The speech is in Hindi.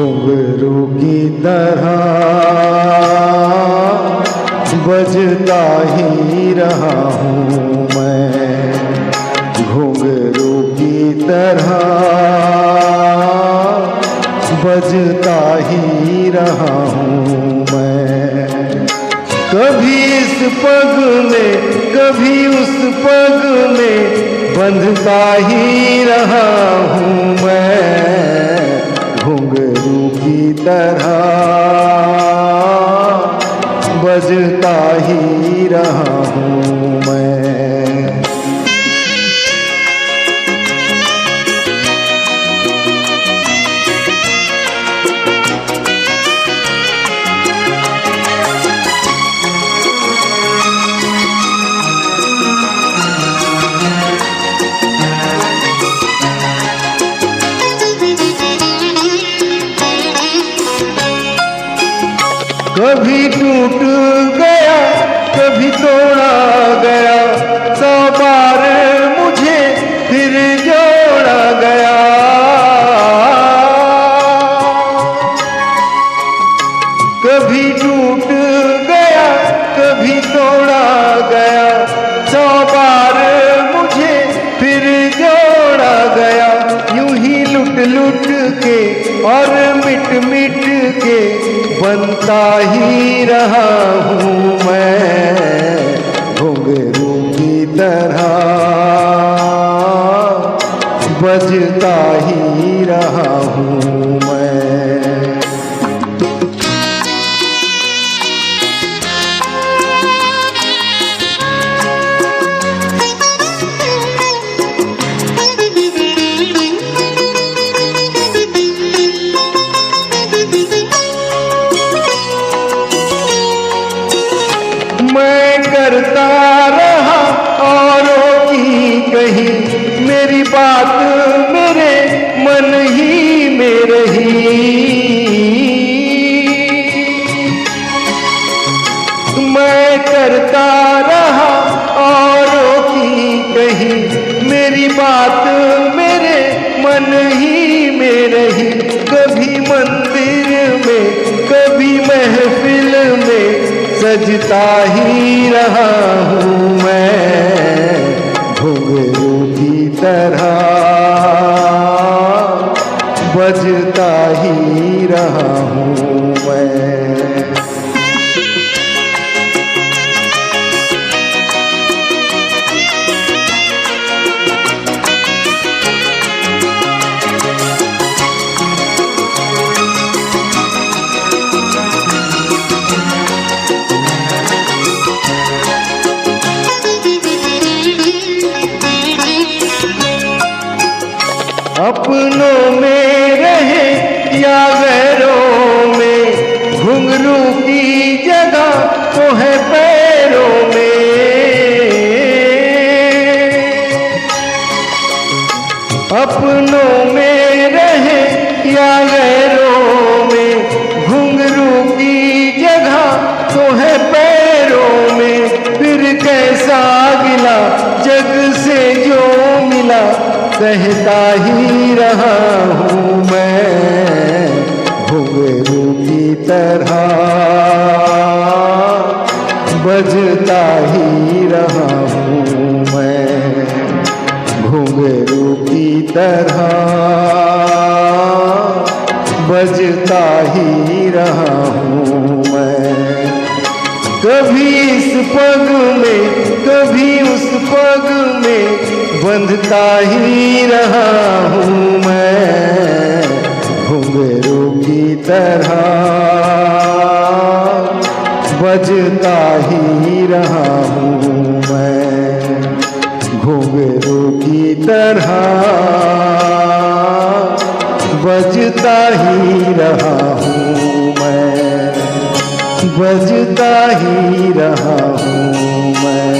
घुंघरू की तरह बजता ही रहा हूँ मैं, घुंघरू की तरह बजता ही रहा हूँ मैं। कभी इस पग में कभी उस पग में बंधता ही रहा हूँ मैं, घुंघरू की तरह बजता ही रहा हूँ मैं। कभी टूट गया कभी तोड़ा गया, 100 बार मुझे फिर जोड़ा गया। कभी टूट गया कभी तोड़ा गया, 100 बार मुझे फिर जोड़ा गया। यूं ही लुट लुट के और मिट मिट के बनता ही रहा हूँ मैं, घुंघरू की तरह बजता ही रहा हूँ मैं। मैं करता रहा औरों की कही, मेरी बात मेरे मन ही में रही। मैं करता रहा औरों की कही, मेरी बात मेरे मन ही में रही। कभी मंदिर में कभी महफिल में सजता ही रहा हूँ मैं, घुंघरू की तरह बजता ही रहा हूँ मैं। अपनों में रहे या गैरों में, घुंघरू की जगह तो है पैरों में। अपनों में रहे या गैरों में, घुंघरू की जगह तो है पैरों में। फिर कैसा गिला जग से जो मिला, कहता ही रहा हूँ मैं, घुंघरू की तरह बजता ही रहा हूँ मैं, घुंघरू की तरह बजता ही रहा हूँ मैं। कभी इस पग में कभी उस पग में बंधता ही रहा हूँ मैं, घुंघरू की तरह बजता ही रहा हूँ मैं, घुंघरू की तरह बजता ही रहा हूँ मैं, बजता ही रहा हूँ मैं।